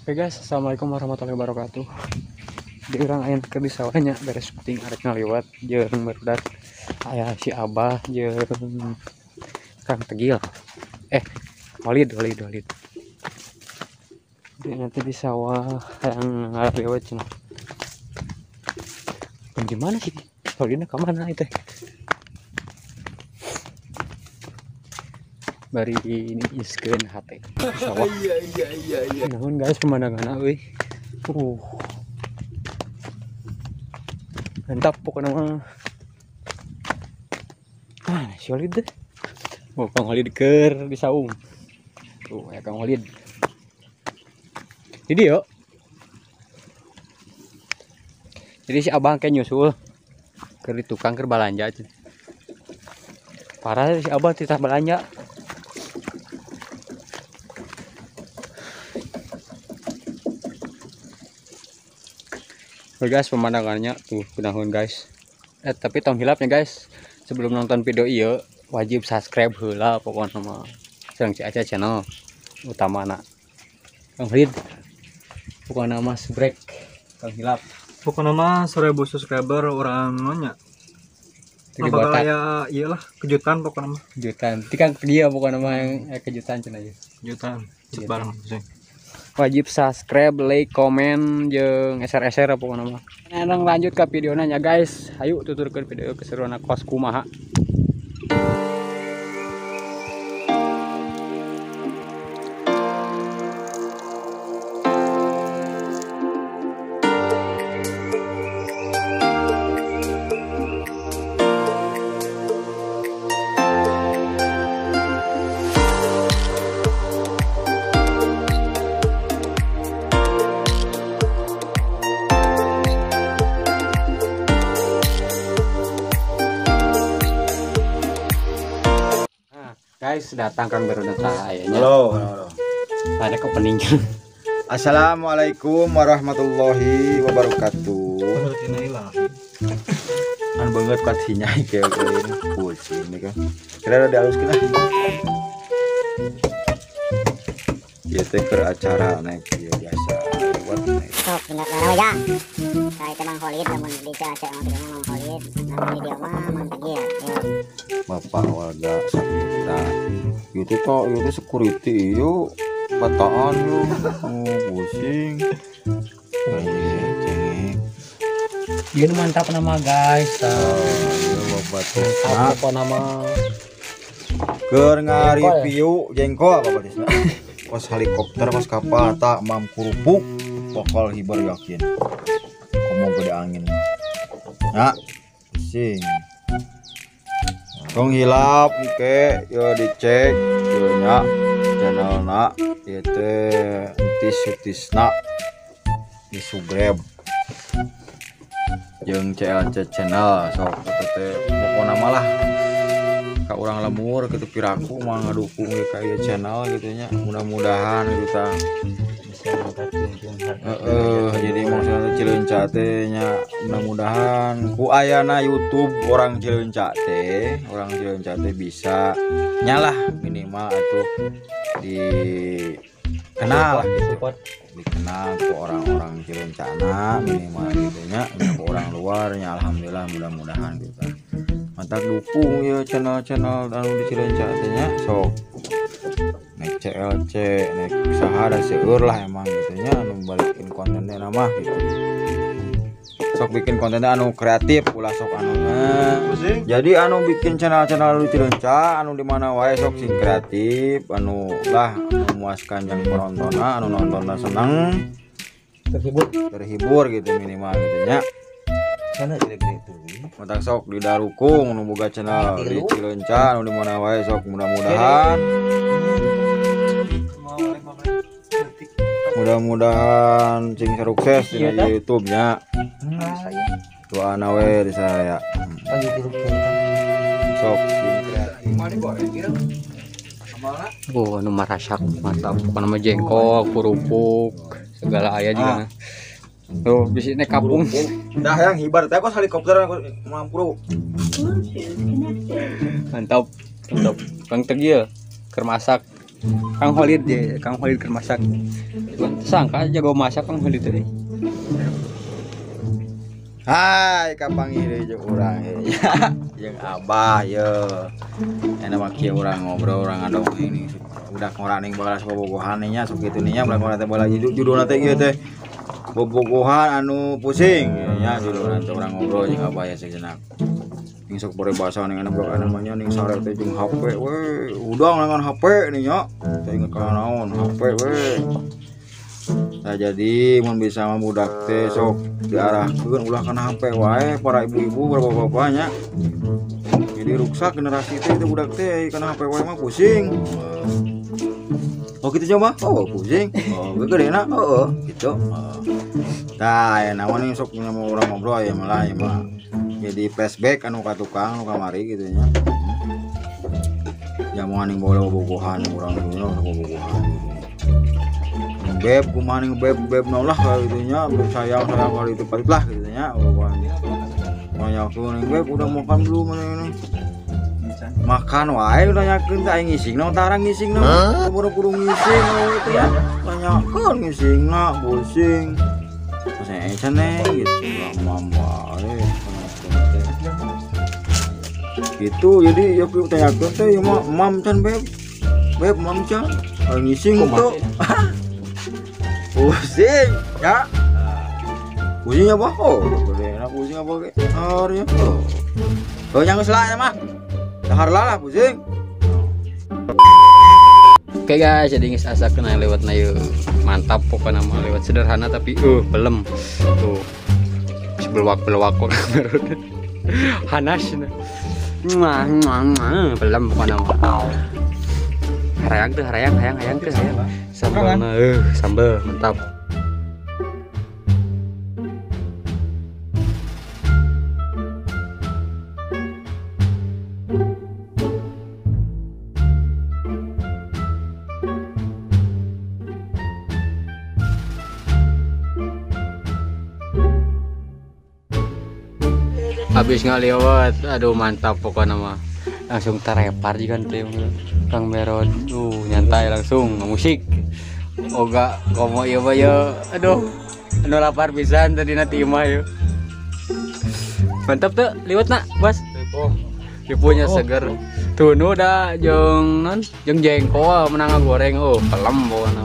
Oke guys, assalamualaikum warahmatullahi wabarakatuh. Di orang ayam ke di sawahnya beres syuting arek ngaliwat jeung barudak aya si Abah jeung Kang Tegil. Walid. Jadi nanti di sawah yang ngaliwat cenah. Di mana sih? Walidna ka mana itu? Bari ini iskeun hate sawah. Iya. Namun guys pemandangan euy. Mantap pokoknya mah. Si Walid deh. Kang Walid keur di saung. Tuh ya Kang Walid. Jadi yuk. Jadi si Abang kayak nyusul keur di tukang keur balanja. Parah si Abang titah balanja. Oke guys, pemandangannya tuh kenahun guys. Tapi tong hilapnya guys. Sebelum nonton video iya wajib subscribe heula pokoknya mah. Sareng si Aca channel utamana. Kang Rid. Pokoknya mah sebrek Kang Hilap. Pokoknya mah 1000 subscriber orang nanya. Apa kayak iyalah kejutan pokoknya mah. Kejutan. Ti Kang dia pokoknya mah yang kejutan cenah aja. Kejutan. Bareng sih. Wajib subscribe, like, komen, jeung share pokoknya mah. Nah, lanjut ke videonya guys. Ayo tuturkeun video keseruan kos kumaha. Guys, datang kan baru datang ayahnya. Halo. Ada opening. Assalamualaikum warahmatullahi wabarakatuh. Kan banget kasinya kayak gini pusing nih kan. Kira ada halus kena. Ya teh ke acara naik ya biasa buat naik. Sok pindah ke mana ya? Saya ke Mang Holid, namun di acara Mang Holid, namun di dia mah Mang Tegil. Bapak warga Saputra. Itu security yuk. Pataan yuk. Pusing. Dia mantap nama guys. Bapak Apa nama? Keur ngareview jengkol apa badisna. Pas helikopter pas kapal tak mam kurupuk pokol hibar yakin. Ngomong gede angin. Ya. Sing. Tong hilap ke yo dicek yo nya channelna ieu teh entis-entisna di subscribe jeung CLC channel sok teh pokona malah ka urang lemur kitu piraku mah ngadukung ka ieu channel gitu nya mudah-mudahan kita bisa jadi maksudnya Cileunca teh nya mudah-mudahan ku ayana YouTube orang Cileunca teh bisa nyalah minimal atuh dikenal gitu dikenal ke orang-orang Cileunca minimal gitu nya ke orang luarnya alhamdulillah mudah-mudahan gitu mantap dukung ya channel-channel anu di Cileunca teh nya sok naik CLC naik usaha da seueur lah emang gitu nya anu balikin kontennya nama gitu sok bikin kontennya anu kreatif ulah sok anu jadi anu bikin channel-channel di Cileunca anu di mana wae sok sing kreatif anu lah memuaskan yang penontonnya anu nontonnya seneng terhibur gitu minimal gitu nya sana gede-gede itu matak sok di Darukung anu boga channel di Cileunca anu di mana wae sok mudah-mudahan sing sukses di YouTube-nya. Doana we di saya. Sok Anu marasak mantap. Apa nama jengkol, kerupuk, segala aya juga. Tuh, bisi naik kampung. Dah yang hibar teh kos helikopter mampu. Mantap. Kang Tegil keur masak Kang Holid ya, Kang Holid kan masak. Cuman sangka jago masak Kang Holid tadi. Hai kapang iri jeung urang jeung abah ye enak mah kieu urang ngobrol urang adong ini udah ngoraning balas bobogohan nya sok kitu nya udah ngorate bola judulna teh ieu teh bobogohan anu pusing nya judulna teh urang ngobrol jeung abah ya sejenak ning sok bore basa ning enak namanya ning sare teh jeung HP we udang dengan HP nih nya teh inget ka naon HP we. Nah jadi mun bisa budak teh sok diarahkeun ulah kana HP wae para ibu-ibu bapak-bapaknya. Jadi rusak generasi teh itu budak teh kana HP wae mah pusing. Oh gitu coba. Oh pusing. Oh gedena. Oh gitu. Tah ya naon sok punya mau urang ngobrol ya malah ya mah. Jadi flashback anu ka tukang anu kamari gitu nya. Jamuan ning bola bobogohan urang dulu bobogohan. Beb kumaha ning beb nolah gitunya sayang kali itu balik lah gitunya banyak tuh ning beb udah makan belum ini makan wae udah nyakeun teh ngising naon tarang ngising naon kudu ngising itu ya banyak ngising na pusing saya ceneng gitu mama gitu jadi ya ku tanyakeun teh ya mam can beb mam can ngising tuh pusing ya pusingnya apa oh enak pusing apa ke hari oh yang selanya mah dahar lah pusing. Oke guys, jadi ngis asa kena lewat na yuk mantap pokoknya mah lewat sederhana tapi belum tuh belwak kok hanas belum pokoknya mah hayang tuh sambal sambal mantap. Habis ngalewat, aduh mantap pokoknya mah langsung terepar juga tuh Kang Meron, nyantai langsung musik. Oga komo ieu mah ya, aduh anu lapar pisan tadi nanti mah ya. Mantap tuh liwat nak Bas. Lipunya seger. Tuh nu da jeung jengkol menang goreng pelem pokona.